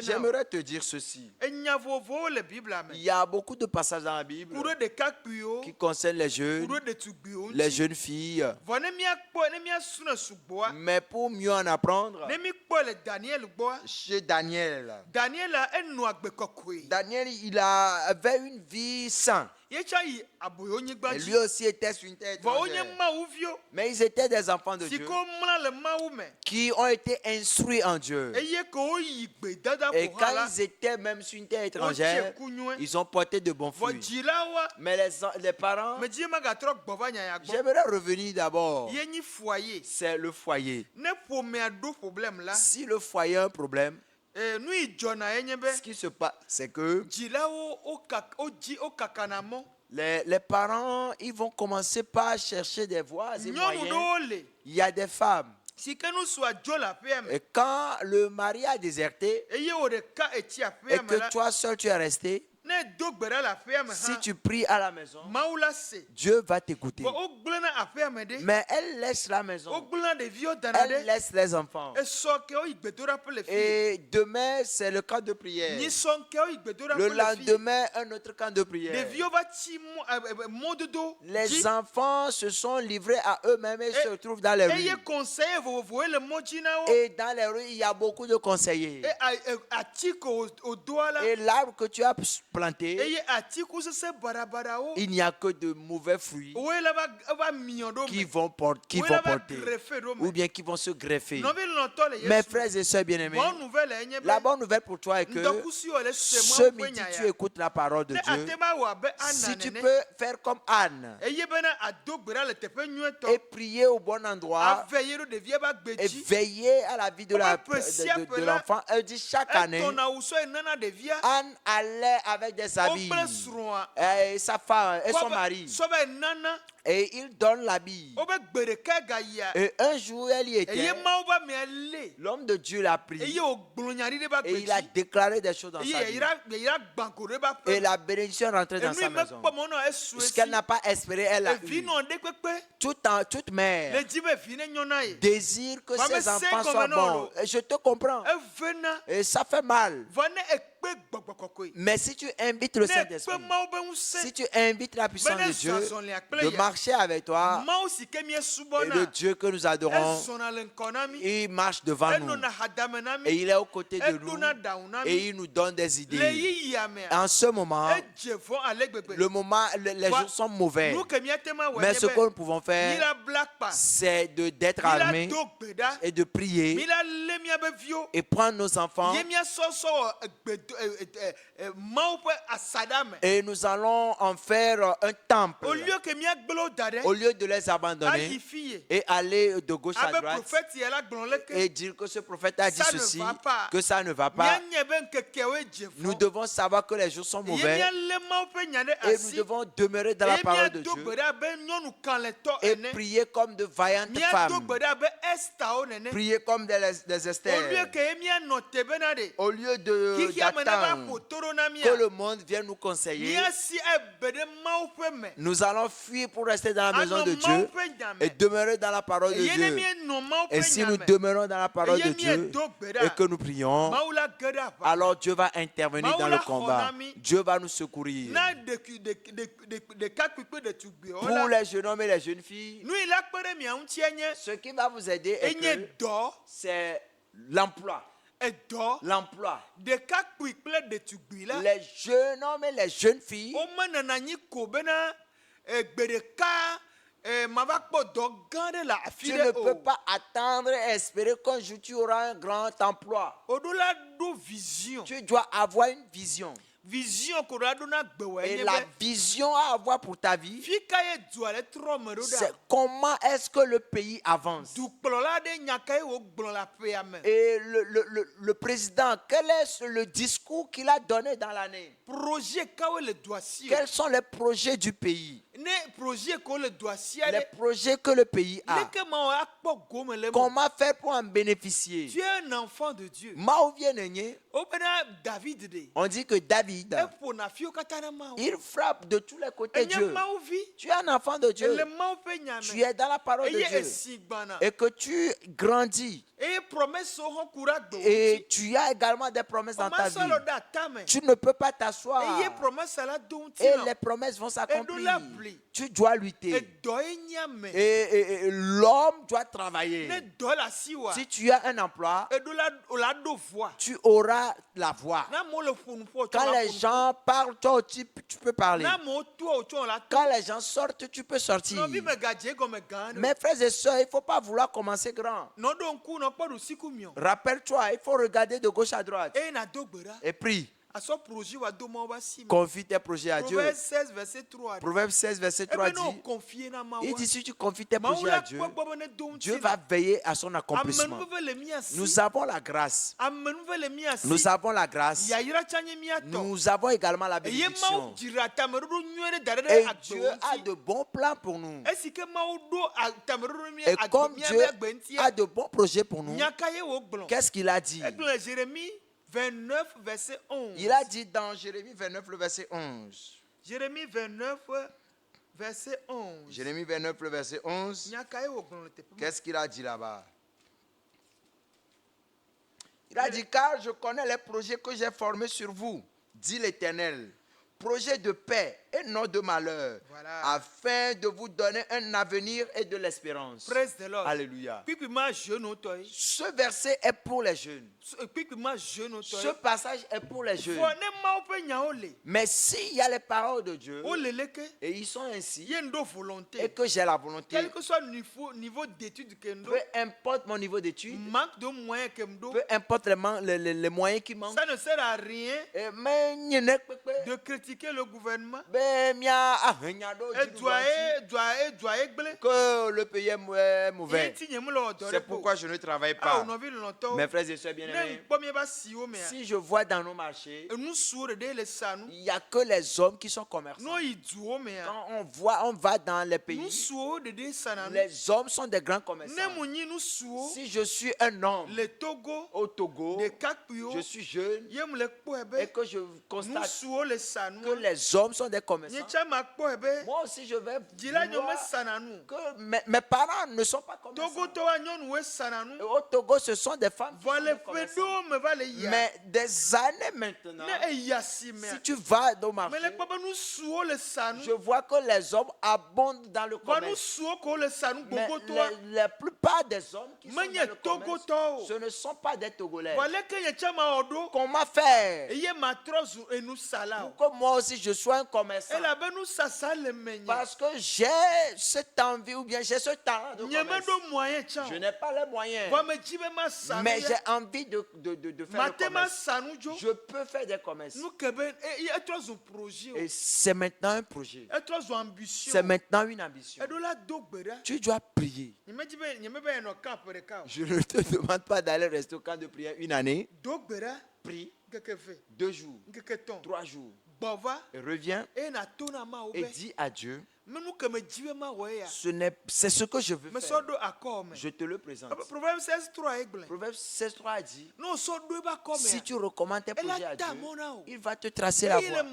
S1: j'aimerais te dire ceci. Il y a beaucoup de passages dans la Bible qui concernent les jeunes filles. Mais pour mieux en apprendre, chez Daniel, il avait une vie sainte. Et lui aussi était sur une terre étrangère. Mais ils étaient des enfants de Dieu qui ont été instruits en Dieu. Et quand ils étaient même sur une terre étrangère, ils ont porté de bons fruits. Mais les parents, j'aimerais revenir d'abord. C'est le foyer. Si le foyer a un problème, ce qui se passe, c'est que les parents, ils vont commencer par chercher des voies et moyens. Il y a des femmes. Et quand le mari a déserté et que toi seul tu es resté, si tu pries à la maison, Dieu va t'écouter. Mais elle laisse la maison. Elle laisse les enfants. Et demain, c'est le camp de prière. Le lendemain, un autre camp de prière. Les enfants se sont livrés à eux-mêmes et se retrouvent dans les rues. Et dans les rues, il y a beaucoup de conseillers. Et l'arbre que tu as planté, il n'y a que de mauvais fruits qui vont porter ou bien qui vont se greffer. Mes frères et sœurs bien-aimés, la bonne nouvelle pour toi est que ce midi tu écoutes la parole de Dieu. Si tu peux faire comme Anne et prier au bon endroit et veiller à la vie de l'enfant, elle dit chaque année, Anne allait avec des habits et sa femme et son mari et il donne l'habit. Et un jour elle y était, l'homme de Dieu l'a pris et il a déclaré des choses dans sa vie et la bénédiction rentrée dans sa maison. Ce qu'elle n'a pas espéré, elle a eu. Toute mère désire que ses enfants soient bons. Et je te comprends. Et ça fait mal. Mais si tu invites le Saint-Esprit, si tu invites la puissance de Dieu de marcher avec toi, et le Dieu que nous adorons, il marche devant nous et il est aux côtés de nous et il nous donne des idées. En ce moment, les jours sont mauvais, mais ce que nous pouvons faire, c'est d'être armés et de prier et prendre nos enfants et nous allons en faire un temple au lieu de les abandonner et aller de gauche à droite et dire que ce prophète a dit ceci, que ça ne va pas. Nous devons savoir que les jours sont mauvais et nous devons demeurer dans la parole de Dieu et prier comme de vaillantes femmes, prier comme des Esther, au lieu d'attendre que le monde vienne nous conseiller. Nous allons fuir pour rester dans la maison de Dieu et demeurer dans la parole de Dieu. Et si nous demeurons dans la parole de Dieu et que nous prions, alors Dieu va intervenir dans le combat. Dieu va nous secourir. Pour les jeunes hommes et les jeunes filles, ce qui va vous aider est que c'est l'emploi. L'emploi. Les jeunes hommes et les jeunes filles tu ne peux pas attendre et espérer qu'un jour tu auras un grand emploi. Tu dois avoir une vision. Et la vision à avoir pour ta vie, c'est comment est-ce que le pays avance. Et le président, quel est le discours qu'il a donné dans l'année? Quels sont les projets du pays? Les projets que le pays a. Comment faire pour en bénéficier?
S2: Tu es un enfant de Dieu.
S1: On dit que David David. Il frappe de tous les côtés Dieu. Tu es un enfant de Dieu. Tu es dans la parole de Dieu. Et que tu grandis. Et tu as également des promesses dans ta vie. Tu ne peux pas t'asseoir. Et les promesses vont s'accomplir. Tu dois lutter. Et l'homme doit travailler. Si tu as un emploi, tu auras la voix. Quand les gens parlent, toi tu peux parler. Quand les gens sortent, tu peux sortir. Mes frères et sœurs, il ne faut pas vouloir commencer grand. Rappelle-toi, il faut regarder de gauche à droite. Et prie. Confie tes projets à Dieu. Proverbe 16, verset 3 dit, il dit, si tu confies tes projets à Dieu, Dieu va veiller à son accomplissement. Nous avons la grâce. Nous avons la grâce. Nous avons également la bénédiction. Et Dieu a de bons plans pour nous. Et comme Dieu a de bons projets pour nous, qu'est-ce qu'il a dit?
S2: 29, verset 11.
S1: Il a dit dans Jérémie 29, le verset 11.
S2: Jérémie 29, verset 11.
S1: Jérémie 29, le verset 11. Qu'est-ce qu'il a dit là-bas? Il a dit, car je connais les projets que j'ai formés sur vous, dit l'Éternel. Projet de paix et non de malheur, afin de vous donner un avenir et de l'espérance. Alléluia. Ce verset est pour les jeunes. Ce passage est pour les jeunes. Mais s'il y a les paroles de Dieu, et ils sont ainsi, et que j'ai la volonté,
S2: quel que soit le niveau d'études,
S1: peu importe mon niveau d'études, peu importe les moyens qui manquent,
S2: ça ne sert à rien de critiquer le gouvernement.
S1: Que le pays est mauvais. C'est pourquoi je ne travaille pas. Mes frères et sœurs bien-aimés, si je vois dans nos marchés, il n'y a que les hommes qui sont commerçants. Quand on va dans les pays, les hommes sont des grands commerçants. Si je suis un homme au Togo, je suis jeune et que je constate que les hommes sont des commerçants, moi aussi je vais voir que mes parents ne sont pas commerçants. Et au Togo, ce sont des femmes qui sont des commerçants. Mais des années maintenant, si tu vas au marché, je vois que les hommes abondent dans le commerce. Mais la plupart des hommes qui sont dans le commerce, ce ne sont pas des Togolais. Comment faire pour que moi aussi je sois un commerçant? Parce que j'ai cette envie ou bien j'ai ce talent de commerce. Je n'ai pas les moyens. Mais j'ai envie de faire le commerce. Je peux faire des commerces. Et c'est maintenant un projet. C'est maintenant une ambition. Tu dois prier. Je ne te demande pas d'aller rester au camp de prière une année. Prie 2 jours, 3 jours. Et reviens et dis à Dieu, c'est ce que je veux faire. Je te le présente.
S2: Proverbe
S1: 16.3 a dit, si tu recommandes tes projets à Dieu, il va te tracer la voie.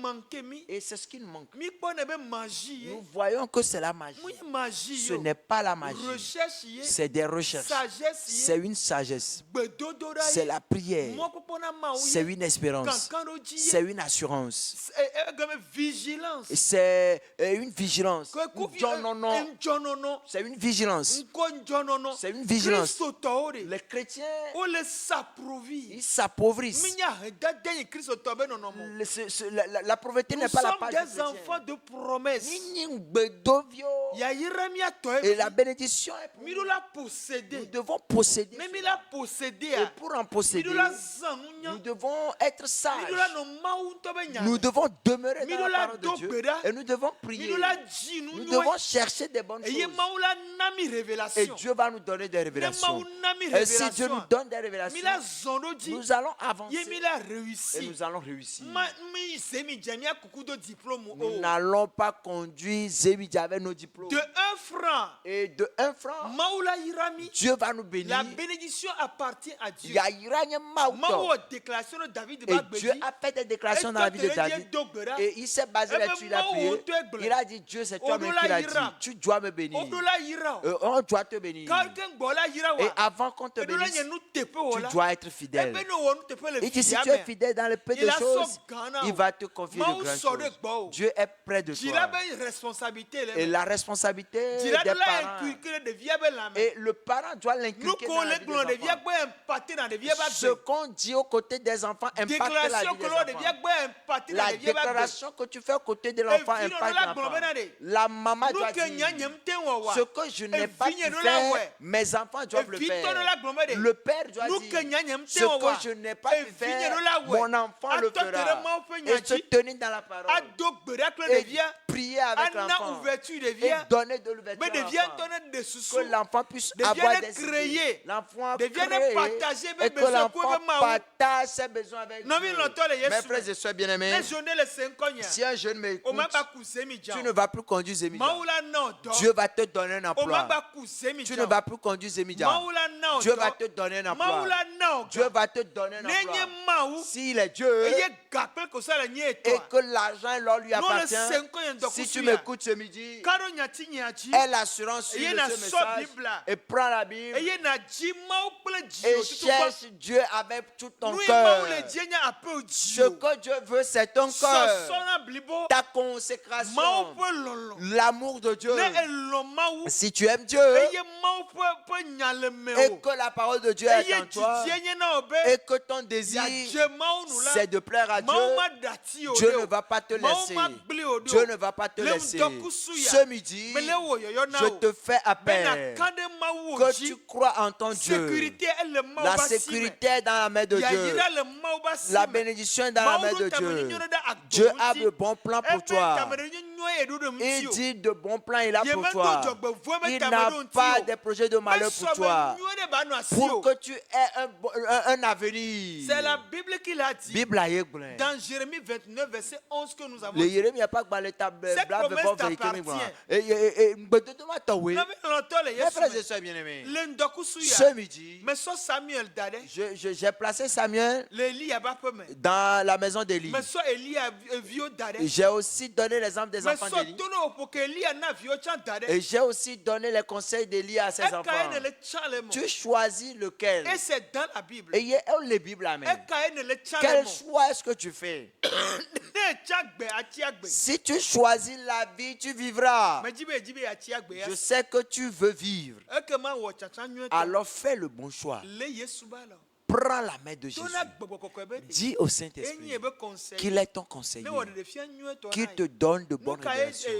S1: Et c'est ce qui nous manque. Nous voyons que c'est la magie. Ce n'est pas la magie. C'est des recherches. C'est une sagesse. C'est la prière. C'est une espérance. C'est une assurance. C'est une vigilance. C'est une vigilance. C'est une vigilance. Les chrétiens, ils s'appauvrissent. La pauvreté n'est pas la page
S2: des enfants de promesses.
S1: Et la bénédiction est pour nous. Nous devons posséder. Et pour en posséder, nous devons être sages. Nous devons demeurer dans la parole de Dieu. Et nous devons prier. Nous devons chercher des bonnes choses. Et Dieu va nous donner des révélations. Et si Dieu nous donne des révélations, nous allons avancer. Et nous allons réussir. Nous n'allons pas conduire Zémidja avec nos diplômes.
S2: De 1 franc.
S1: Et de 1 franc, Dieu va nous bénir.
S2: La bénédiction appartient à Dieu.
S1: Et Dieu a fait des déclarations dans la vie de David. Et il s'est basé là-dessus, il a prié. Il a dit, Dieu, c'est toi-même qui l'as dit. Tu dois me bénir. On doit te bénir. Et avant qu'on te bénisse, tu dois être fidèle. Il dit, si tu es fidèle dans le peu de choses, il va te confier de grandes choses. Dieu est près de toi. Et la responsabilité des parents. Et le parent doit l'inculquer dans la vie des enfants. Ce qu'on dit aux côtés des enfants impacte la vie des enfants. La déclaration que tu fais aux côtés de l'enfant impacte l'enfant. La maman doit dire, ce que je n'ai pas pu faire, mes enfants doivent le faire. Le père doit dire, ce que je n'ai pas pu faire, mon enfant le fera. Et se tenir dans la parole. Et prier avec l'enfant. Et donner de l'ouverture à l'enfant. Que l'enfant puisse avoir des idées. L'enfant créer. Et que l'enfant partage ses besoins avec Dieu. Mes frères et soeurs bien-aimés, si un jeune m'écoute, tu ne vas plus conduire Zémidia. Dieu va te donner un emploi. Tu ne vas plus conduire Zémidia. Dieu va te donner un emploi. Dieu va te donner un emploi. S'il est Dieu et que l'argent l'or lui appartient, si tu m'écoutes ce midi, aie l'assurance sur ce message et prends la Bible et cherche Dieu avec tout ton cœur. Ce que Dieu veut, c'est ton cœur, ta consécration, l'amour de Dieu. Si tu aimes Dieu et que la parole de Dieu est en toi et que ton désir c'est de plaire à Dieu, Dieu ne va pas te laisser. Dieu ne va pas te laisser. Ce midi, je te fais appel que tu crois en ton Dieu. La sécurité est dans la main de Dieu. La bénédiction est dans la main de Dieu. Dieu a de bons plans pour toi. Il dit de bons plans il a pour toi. Il n'a pas des projets de malheur pour toi. Pour que tu aies un avenir.
S2: C'est la Bible qui l'a dit. Dans Jérémie 29, verset 11 que nous avons dit. Cette promesse t'appartient. Mes frères et sœurs bien-aimés, ce midi, j'ai placé Samuel dans la maison d'Élie. J'ai aussi donné l'exemple des enfants d'Élie. Et j'ai aussi donné les conseils d'Élie à ses enfants. Tu choisis lequel.
S3: Et c'est dans la Bible.
S1: Et il y a les Bibles à même. Quel choix est-ce que tu fais? Si tu choisis la vie, tu vivras. Je sais que tu veux vivre. Alors fais le bon choix. Prends la main de Jésus. Dis au Saint-Esprit qu'il est ton conseiller, qu'il te donne de bonnes révélations.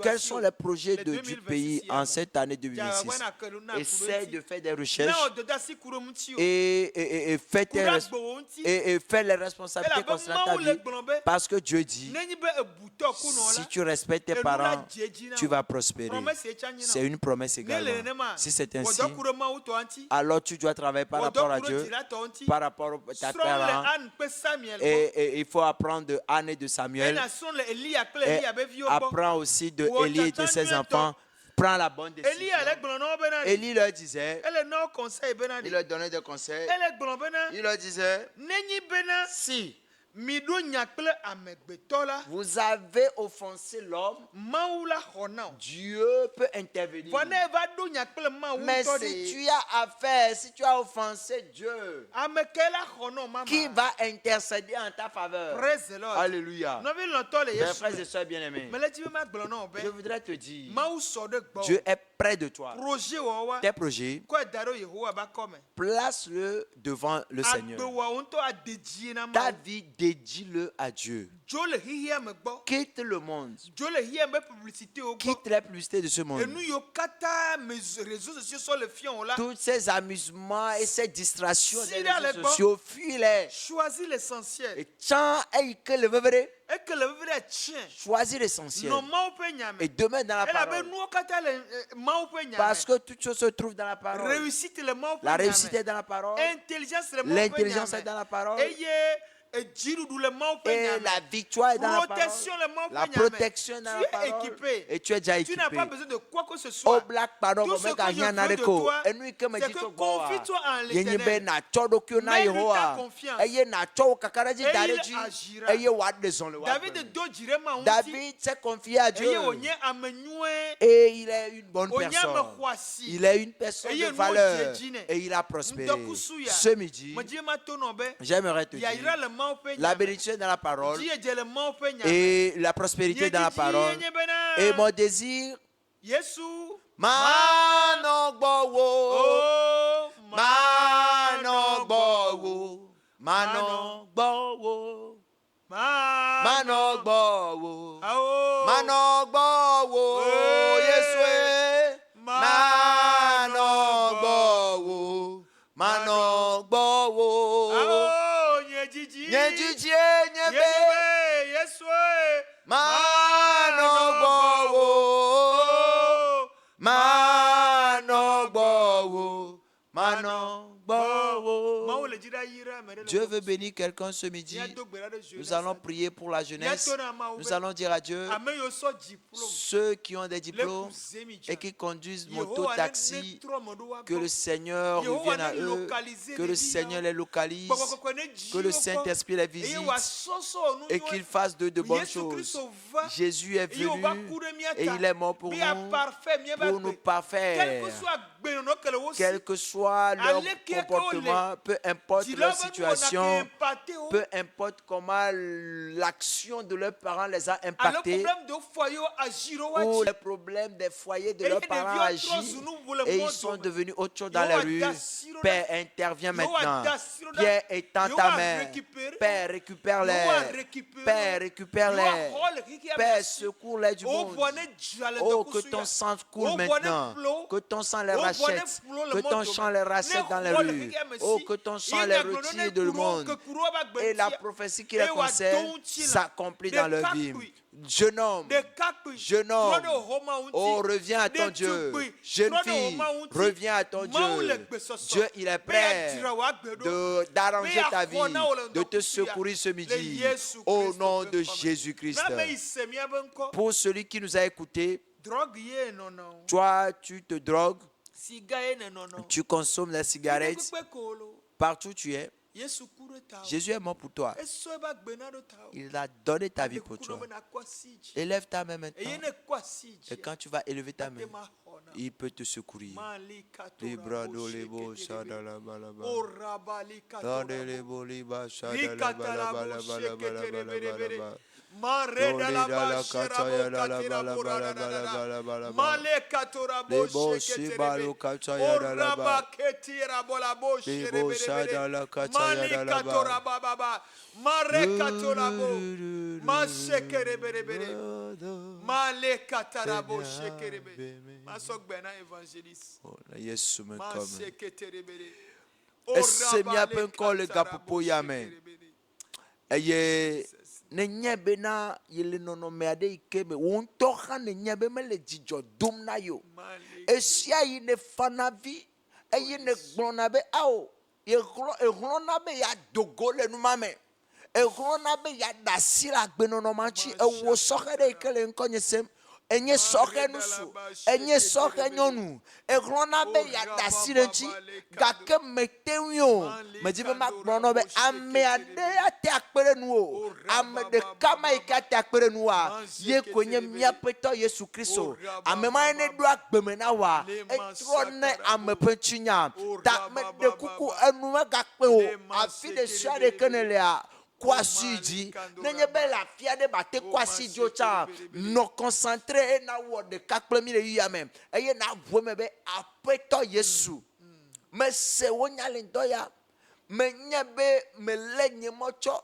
S1: Quels sont les projets du pays en cette année 2026? Essaie de faire des recherches et fais les responsabilités concernant ta vie. Parce que Dieu dit, si tu respectes tes parents, tu vas prospérer. C'est une promesse également. Si c'est ainsi, alors tu dois travailler par rapport à Dieu, par rapport à ta parents. Et il faut apprendre de Anne et de Samuel. Et apprends aussi de Élie et de ses enfants. Prends la bonne décision. Élie leur disait, il leur donnait des conseils. Il leur disait, si vous avez offensé l'homme, Dieu peut intervenir. Mais si tu as affaire, si tu as offensé Dieu, qui va intercéder en ta faveur? Alléluia. Mes frères et sœurs bien-aimés, je voudrais te dire, Dieu est près de toi. Tes projets, place-le devant le Seigneur. Ta vie, dédie-le à Dieu. Quitte le monde. Quitte la publicité de ce monde. Tous ces amusements et ces distractions des réseaux sociaux, fuis-les.
S2: Choisis l'essentiel.
S1: Choisis l'essentiel. Et demain dans la parole. Parce que toutes choses se trouvent dans la parole. La réussite est dans la parole. L'intelligence est dans la parole. Et la victoire est dans la parole. La protection est dans la parole. Et tu es déjà équipé.
S2: Tu n'as pas besoin de quoi que ce soit. Tout ce que je veux de toi, c'est que confie-toi en l'Éternel. Mets-lui ta confiance. Et il agira.
S1: David s'est confié à Dieu. Et il est une bonne personne. Il est une personne de valeur. Et il a prospéré. Ce midi, j'aimerais te dire, la bénédiction dans la parole et la prospérité dans la parole. Et mon désir, Manogbowo, Manogbowo, Manogbowo, Manogbowo, Manogbowo, Yesue, Manogbowo, Manogbowo, Nyejiji, Nyebe, Yesue, Manogbowo, Manogbowo, Manogbowo. Dieu veut bénir quelqu'un ce midi. Nous allons prier pour la jeunesse. Nous allons dire à Dieu, ceux qui ont des diplômes et qui conduisent moto, taxi, que le Seigneur revienne à eux, que le Seigneur les localise, que le Saint-Esprit les visite et qu'il fasse de bonnes choses. Jésus est venu et il est mort pour nous parfaire. Quel que soit leur comportement, peu importe leur situation, peu importe comment l'action de leurs parents les a impactés, ou les problèmes des foyers de leurs parents agissent et ils sont devenus autre chose dans les rues. Père, interviens maintenant. Pierre, étends ta main. Père, récupère-les. Père, récupère-les. Père, secours-les du monde. Oh, que ton sang coule maintenant. Que ton sang les rachète. Que ton sang les rachète dans les rues. Oh, que ton sang les retire de le monde. Et la prophétie qui les concerne s'accomplit dans leur vie. Jeune homme, oh, reviens à ton Dieu. Jeune fille, reviens à ton Dieu. Dieu, il est prêt d'arranger ta vie, de te secourir ce midi. Au nom de Jésus-Christ. Pour celui qui nous a écoutés, toi, tu te drogues, tu consommes la cigarette, partout tu es. Jésus est mort pour toi. Il a donné ta vie pour toi. Élève ta main maintenant. Et quand tu vas élever ta main, il peut te secourir. ne nye bena yele nɔnɔme aɖe yi ke me wo ŋutɔ hã ne nye be mele dzidzɔ dom na yo. Esia yi ne fana vi eye ne gblɔna be ao ehlɔna be ya dogo le numa me. Ehlɔna be ya da asi le agbenɔnɔ ma ŋuti ewo sɔhe ɖe yi ke le ŋkɔ nye sem. Enye sɔhe nusu, enye sɔhe nyɔnu. Ehlɔna be ya da asi le ŋuti gake mete ŋui o. Medi be ma gblɔ nɔ be ame aɖe ate akpe ɖe nu o. Ame ɖeka ma yi ke ate akpe ɖe nua ye koe nye míaƒe tɔ Yesu Kristo. Ame ma ne ɖo agbeme na wa etrɔ ne ame ƒe tsinya. Ta me ɖe kuku enu megakpe o. Afi ɖe sia ɖe ke ne lea. Kwasi dzi nenye be la fia de ba te kwasi dzi o tsa no concentré e na wo de kakple mi le yia me eye na vo me be aƒetɔ Yesu me se wo nya le ŋdɔ ya me nye be me le nye mɔtsɔ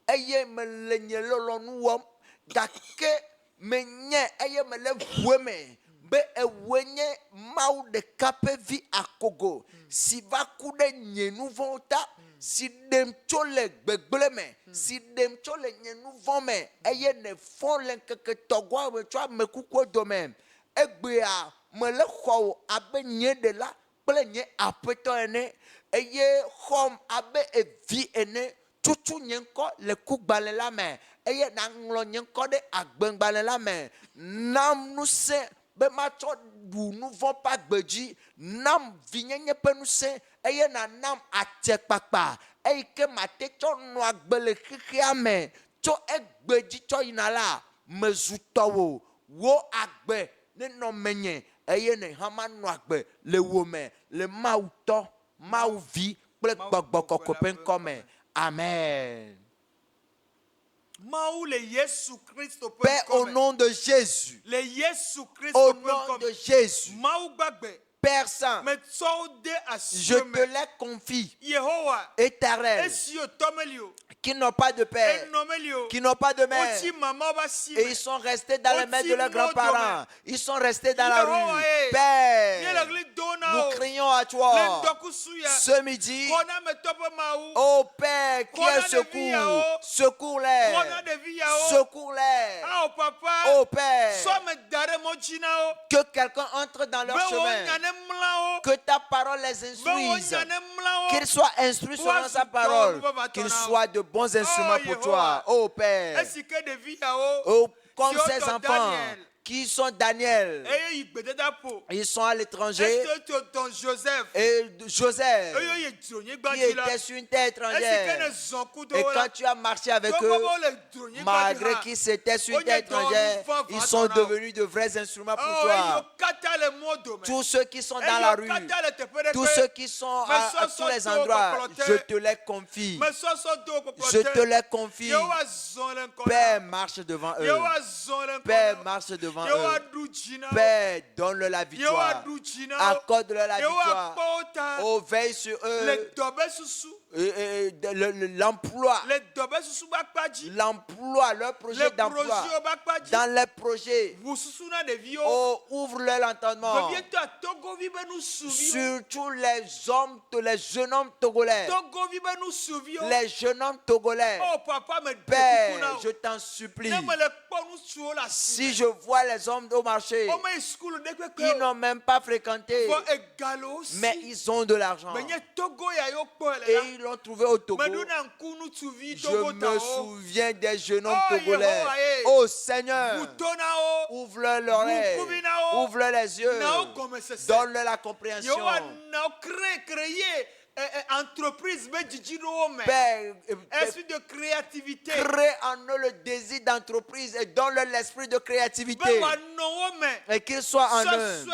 S1: eye me le nye lɔlɔnu wɔm gake me nye eye me le vo me be ewoe nye Mawu ɖeka ƒe vi akogo si va ku ɖe nye nu vɔ̃wo ta. Si ɖem tso le gbegble me, si ɖem tso le nye nu vɔ̃ me, eye ne fɔ le ŋkeke tɔgɔa me tso ame kukuwo dome. Egbea me le xɔ abe nye ɖela kple nye aƒetɔ ene, eye xɔm abe evi ene. tutu nyenko le kugbale la me eye na nglo nyenko de agbengbale la me nam nu se be ma cho bu nu vont pas gbeji nam vinyenye pe nu se eye na nam atekpakpa eye ke mate cho nu agbele khia me cho egbeji cho inala mezutowo wo agbe ne no menye eye ne hama nu agbe le wo me le mauto mauvi ple gbogbo kokopen kome. Amen. Père, au nom de Jésus, au nom de Jésus, Père Saint, je te les confie, Éternel, qui n'ont pas de père, qui n'ont pas de mère, et ils sont restés dans les mains de leurs grands-parents, ils sont restés dans la rue. Père, nous crions à toi ce midi. Oh Père, qui est secours, secours-les, secours-les. Oh Père, que quelqu'un entre dans leur chemin, que ta parole les instruise, qu'ils soient instruits selon sa parole, qu'ils soient de bons instruments pour toi. Oh Père, oh, comme ces enfants qui sont Daniel, ils sont à l'étranger, et Joseph qui était sur une terre étrangère, et quand tu as marché avec eux, malgré qu'ils étaient sur une terre étrangère, ils sont devenus de vrais instruments pour toi. Tous ceux qui sont dans la rue, tous ceux qui sont à tous les endroits, je te les confie, je te les confie. Père, marche devant eux, Père, marche devant eux. Père, donne-leur la victoire, accorde-leur la victoire. Oh, veille sur eux. L'emploi, leur projet d'emploi, dans les projets. Oh, ouvre-leur l'entendement. Surtout les jeunes hommes togolais. Les jeunes hommes togolais. Père, je t'en supplie. Si je vois les hommes au marché, ils n'ont même pas fréquenté, mais ils ont de l'argent. Et ils l'ont trouvé au Togo. Je me souviens des jeunes hommes togolais. Oh Seigneur, ouvre-leur l'oreille, ouvre-leur les yeux, donne-leur la compréhension. Entreprise, Père, esprit de créativité. Crée en eux le désir d'entreprise et donne-leur l'esprit de créativité. Et qu'ils soient en eux.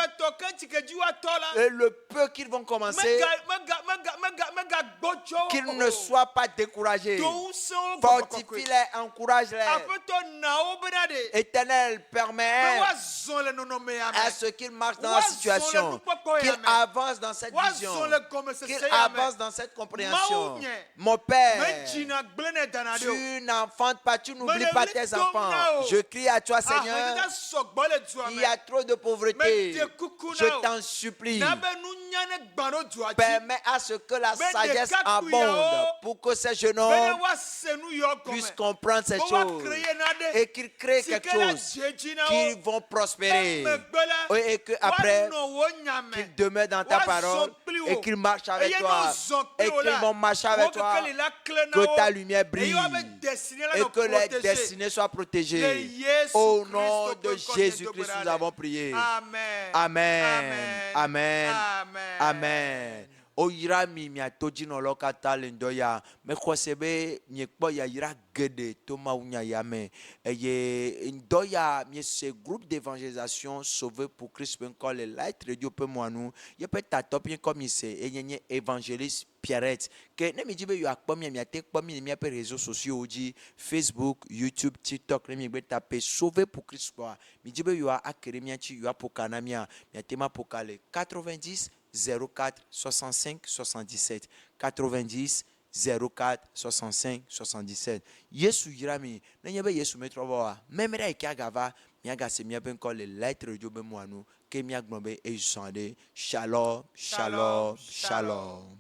S1: Et le peu qu'ils vont commencer, qu'ils ne soient pas découragés. Fortifie-les, encourage-les. Éternel, permet à ce qu'ils marchent dans la situation, qu'ils avancent dans cette vision, qu'ils avance dans cette compréhension. Mon Père, tu n'enfantes pas, tu n'oublies pas tes enfants. Je crie à toi, Seigneur. Il y a trop de pauvreté. Je t'en supplie. Permets à ce que la sagesse abonde pour que ces jeunes hommes puissent comprendre ces choses et qu'ils créent quelque chose, qu'ils vont prospérer et qu'après, qu'ils demeurent dans ta parole et qu'ils marchent avec toi. Et qu'ils vont marcher avec toi, que ta lumière brille et que les destinées soient protégées. Au nom de Jésus-Christ, nous avons prié. Amen. Amen. Amen. O yira mi miatoji no lokata lendoya me khosebe miekpo ya yira gede to maunya yame eye ndoya mi ce groupe d'évangélisation sauvé pour Christ encore le light radio pe moanu ye pe tatop yen comme ici enyenye évangéliste Pierrette que ne mi dibe yo akpo mi ate kpo mi pe réseaux sociaux oji Facebook, YouTube, TikTok mi be taper sauvé pour Christ quoi mi dibe yo akere mi anchi yo apokana mi ate ma pokale 90 04 65 77 90 04 65 77 Yesu yirami na nyebe Yesu metroba memera ikiagava miaga se miabe ko le lettre de be moanu ke miagbon be e sande shalom shalom shalom.